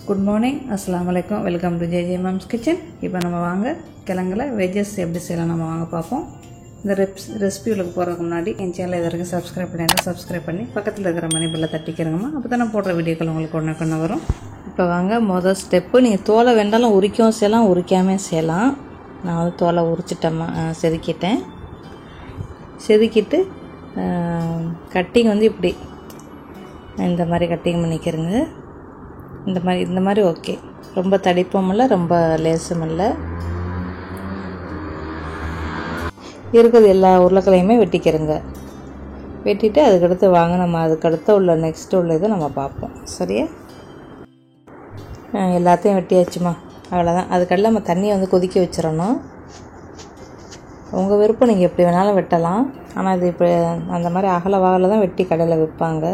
Good morning, அஸ்ஸலாமு அலைக்கும். Welcome to JJ moms kitchen. இப்போ நம்ம வாங்க கிழங்குல வெஜ்ஜஸ் எப்படி செய்யலாம் நம்ம வாங்க பார்ப்போம். இந்த ரெசிபிகளுக்கு போகிறதுக்கு முன்னாடி என் சேனலை இது வரைக்கும் சப்ஸ்கிரைப் பண்ணிட்டு சப்ஸ்கிரைப் பண்ணி பக்கத்தில் இருக்கிற மணி பில்லை தட்டிக்கிறங்கம்மா. அப்போ தான் நான் போடுற வீடியோக்கள் உங்களுக்கு ஒன்று வரும். இப்போ வாங்க மொதல் ஸ்டெப்பு, நீங்கள் தோலை வேண்டாலும் உரிக்கவும் செய்யலாம், உரிக்காமல் செய்யலாம். நான் வந்து தோலை உரிச்சிட்டேம்மா, செதுக்கிட்டு கட்டிங் வந்து இப்படி இந்த மாதிரி கட்டிங் பண்ணிக்கிறேங்க. இந்த மாதிரி ஓகே. ரொம்ப தடிப்பும் இல்லை, ரொம்ப லேசும் இல்லை. இருக்கிறது எல்லா உருளைக்கிழையுமே வெட்டிக்கிறேங்க. வெட்டிட்டு அதுக்கடுத்து வாங்க நம்ம அதுக்கடுத்து உள்ள நெக்ஸ்ட்டு உள்ள இதை நம்ம பார்ப்போம். சரியா? எல்லாத்தையும் வெட்டியாச்சுமா, அவ்வளோதான். அதுக்கடல நம்ம தண்ணியை வந்து கொதிக்க வச்சிடணும். உங்கள் விருப்பம், நீங்கள் எப்படி வேணாலும் வெட்டலாம். ஆனால் இது இப்போ அந்த மாதிரி அகல வாகல தான் வெட்டி கடையில் விற்பாங்க.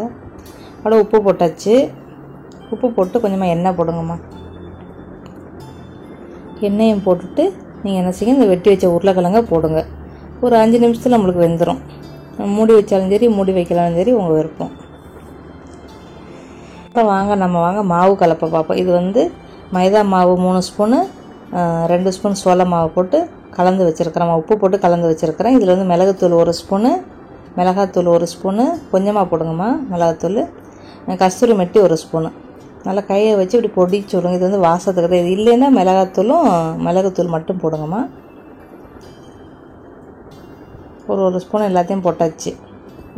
அவ்வளோ உப்பு போட்டாச்சு. உப்பு போட்டு கொஞ்சமாக எண்ணெய் போடுங்கம்மா. எண்ணெயும் போட்டுட்டு நீங்கள் என்ன செய்யுங்க, இந்த வெட்டி வச்ச உருளைக்கிழங்க போடுங்க. ஒரு 5 நிமிஷத்தில் நம்மளுக்கு வெந்துடும். மூடி வச்சாலும் சரி, மூடி வைக்கலாலும் சரி, உங்கள் விருப்பம். அப்புறம் வாங்க மாவு கலப்பை பார்ப்போம். இது வந்து மைதா மாவு 3 ஸ்பூனு, 2 ஸ்பூன் சோள மாவு போட்டு கலந்து வச்சுருக்கிறேன். உப்பு போட்டு கலந்து வச்சுருக்கிறேன். இதில் வந்து மிளகுத்தூள் 1 ஸ்பூனு, மிளகாத்தூள் 1 ஸ்பூனு, கொஞ்சமாக போடுங்கம்மா மிளகாத்தூள், கஸ்தூரி மெட்டி 1 ஸ்பூனு. நல்லா கையை வச்சு இப்படி பொடிச்சு விடுங்க. இது வந்து வாசத்துக்கு தான். இது இல்லைன்னா மிளகுத்தூள் மட்டும் போடுங்கம்மா. ஒரு ஸ்பூன் எல்லாத்தையும் போட்டாச்சு.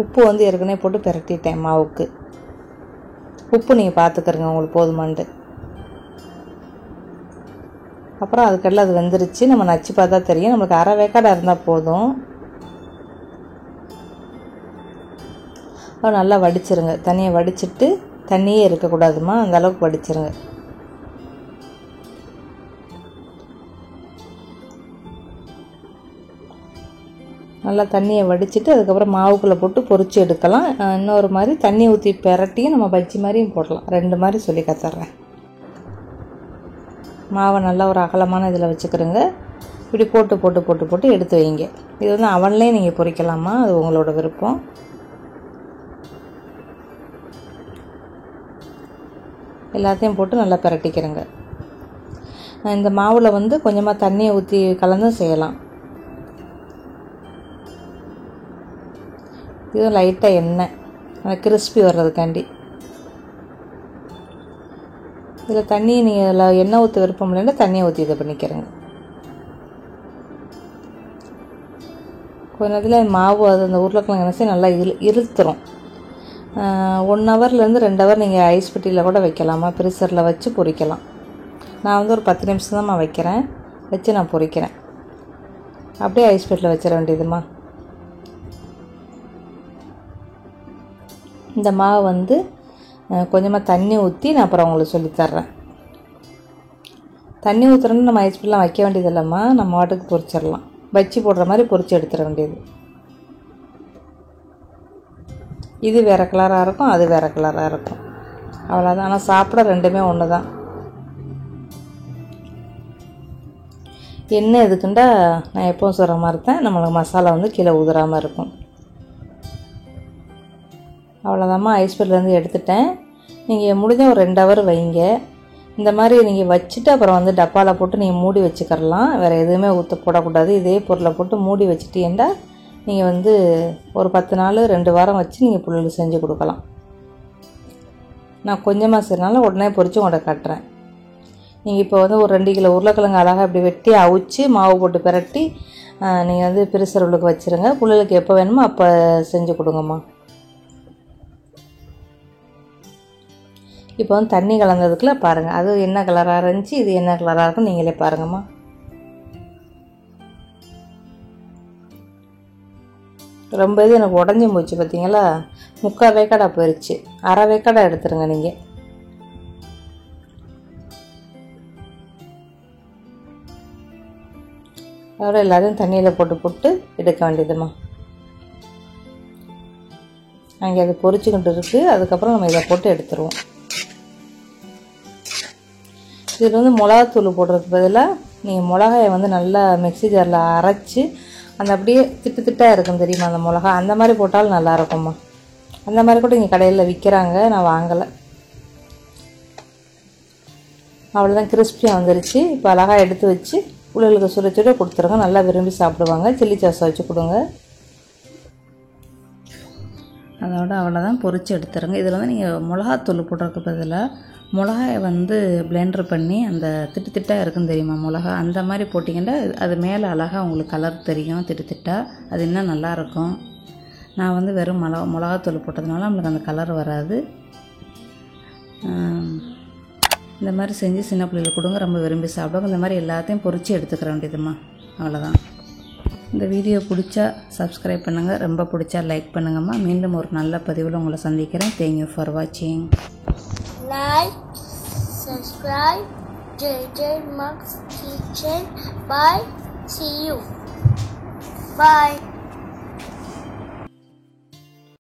உப்பு வந்து ஏற்கனவே போட்டு பிரட்டிட்டேன் மாவுக்கு. உப்பு நீங்கள் பார்த்துக்கிறங்க உங்களுக்கு போதுமான்ட்டு. அப்புறம் அதுக்கெல்லாம் அது வெந்துருச்சு. நம்ம நச்சு பார்த்தா தெரியும். நம்மளுக்கு அரை வேக்காடாக இருந்தால் போதும். அப்புறம் நல்லா வடிச்சிருங்க. தண்ணியை வடிச்சிட்டு, தண்ணியே இருக்கக்கூடாதுமா, அந்த அளவுக்கு வடிச்சிருங்க. நல்லா தண்ணியை வடிச்சிட்டு அதுக்கப்புறம் மாவுக்குள்ளே போட்டு பொரிச்சு எடுக்கலாம். இன்னொரு மாதிரி தண்ணி ஊற்றி பிரட்டியும் நம்ம பஜ்ஜி மாதிரியும் போடலாம். 2 மாதிரி சொல்லி கற்றுறேன். மாவை நல்லா ஒரு அகலமான இதில் வச்சுக்கிறோங்க. இப்படி போட்டு எடுத்து வைங்க. இது வந்து அவன்லேயே நீங்கள் பொரிக்கலாமா, அது உங்களோட விருப்பம். எல்லாத்தையும் போட்டு நல்லா பிரட்டிக்கிறேங்க. இந்த மாவில் வந்து கொஞ்சமாக தண்ணியை ஊற்றி கலந்தும் செய்யலாம். இது லைட்டாக எண்ணெய், கிறிஸ்பி வர்றதுக்காண்டி. இதில் தண்ணியை நீங்கள் எண்ணெய் ஊற்ற விருப்பம் இல்லைன்னா தண்ணியை ஊற்றி இதை பண்ணிக்கிறேங்க. கொஞ்ச நேரத்தில் மாவு அது அந்த உருளைக்கிழங்கு என்ன செய்ய நல்லா இழுத்துரும். 1 ஹவர்லேருந்து 2 ஹவர் நீங்கள் ஐஸ் பெட்டியில் கூட வைக்கலாமா, ஃப்ரீசரில் வச்சு பொரிக்கலாம். நான் வந்து ஒரு 10 நிமிஷம் தான் வைக்கிறேன், வச்சு நான் பொரிக்கிறேன். அப்படியே ஐஸ் பெட்டியில் வச்சிட வேண்டியதுமா. இந்த மாவு வந்து கொஞ்சமாக தண்ணி ஊற்றி நான் அப்புறம் உங்களுக்கு சொல்லித்தர்றேன். தண்ணி ஊற்றுறோன்னு நம்ம ஐஸ் பெட்டிலாம் வைக்க வேண்டியது இல்லைம்மா, நம்ம வாட்டுக்கு பொரிச்சிடலாம். பஜ்ஜி போடுற மாதிரி பொரிச்சு எடுத்துட வேண்டியது. இது வேறு கலராக இருக்கும், அது வேறு கலராக இருக்கும், அவ்வளோதான். ஆனால் சாப்பிட 2மே ஒன்று தான். எண்ணெய் எதுக்குண்டா நான் எப்பவும் சொல்கிற மாதிரி தான், நம்மளுக்கு மசாலா வந்து கீழே உதிராமல் இருக்கும். அவ்வளோதாம்மா, ஐஸ் பெட்டிலேருந்து எடுத்துட்டேன். நீங்கள் முடிஞ்ச ஒரு 2 ஹவர் வைங்க. இந்த மாதிரி நீங்கள் வச்சுட்டு அப்புறம் வந்து டப்பாவில் போட்டு நீங்கள் மூடி வச்சுக்கிறலாம். வேறு எதுவுமே போடக்கூடாது. இதே பொருளை போட்டு மூடி வச்சுட்டீங்கன்னா நீங்கள் வந்து ஒரு 10 நாள் 2 வாரம் வச்சு நீங்கள் புள்ளில் செஞ்சு கொடுக்கலாம். நான் கொஞ்சமாக செய்யறனால உடனே பொரித்து உங்கள்கிட்ட காட்டுறேன். நீங்கள் இப்போ வந்து ஒரு 2 கிலோ உருளைக்கிழங்கு அழகாக இப்படி வெட்டி அவிச்சு மாவு போட்டு பிரட்டி நீங்கள் வந்து ஃப்ரீசர் உள்ளுக்கு வச்சுருங்க. புள்ளிலுக்கு எப்போ வேணுமோ அப்போ செஞ்சு கொடுங்கம்மா. இப்போ வந்து தண்ணி கலந்ததுக்குள்ள பாருங்கள், அது என்ன கலராக இருந்துச்சு, இது என்ன கலராக இருக்கும் நீங்களே பாருங்கம்மா. ரொம்ப இது எனக்கு உடஞ்சும் போச்சு பார்த்தீங்களா, 3/4 வேக்காடாக போயிடுச்சு. அரை வேக்காடாக எடுத்துருங்க நீங்கள். அதோட எல்லாத்தையும் தண்ணியில் போட்டு எடுக்க வேண்டியதுமா. அங்கே அது பொரிச்சுக்கிட்டு இருக்குது. அதுக்கப்புறம் நம்ம இதை போட்டு எடுத்துருவோம். இதில் வந்து மிளகாத்தூள் போடுறதுக்கு பதிலாக நீங்கள் மிளகாயை வந்து நல்லா மிக்ஸி ஜாரில் அரைச்சி அந்த அப்படியே திட்டாக இருக்கும் தெரியுமா, அந்த மிளகா அந்த மாதிரி போட்டாலும் நல்லாயிருக்கும்மா. அந்த மாதிரி கூட இங்கே கடையில் விற்கிறாங்க, நான் வாங்கலை. அவ்வளோதான், கிறிஸ்பியாக வந்துருச்சு. இப்போ அழகாக எடுத்து வச்சு பிள்ளைகளுக்கு சுட சுட கொடுத்துருங்க. நல்லா விரும்பி சாப்பிடுவாங்க. சில்லி சாஸை வச்சு கொடுங்க. அதோட அவ்வளோதான், பொரித்து எடுத்துருங்க. இதில் வந்து நீங்கள் மிளகாத்தூள் போடுறதுக்கு பதிலாக மிளகாயை வந்து பிளெண்டர் பண்ணி அந்த திட்டு திட்டாக இருக்குன்னு தெரியுமா மிளகா, அந்த மாதிரி போட்டிங்கன்னா அது மேலே அழகாக உங்களுக்கு கலர் தெரியும். திட்டு திட்டாக அது இன்னும் நல்லாயிருக்கும். நான் வந்து வெறும் மிளகாத்தூள் போட்டதுனால நம்மளுக்கு அந்த கலர் வராது. இந்த மாதிரி செஞ்சு சின்ன பிள்ளைகளுக்கு கொடுங்க, ரொம்ப விரும்பி சாப்பிடுவாங்க. இந்த மாதிரி எல்லாத்தையும் பொரித்து எடுத்துக்கிற வேண்டியதுமா, அவ்வளோதான். இந்த வீடியோ பிடிச்சா சப்ஸ்கிரைப் பண்ணுங்கள், ரொம்ப பிடிச்சா லைக் பண்ணுங்கம்மா. மீண்டும் ஒரு நல்ல பதிவில் உங்களை சந்திக்கிறேன். தேங்க்யூ ஃபார் வாட்சிங். Like, subscribe, JJ Max Kitchen. Bye. See you. Bye.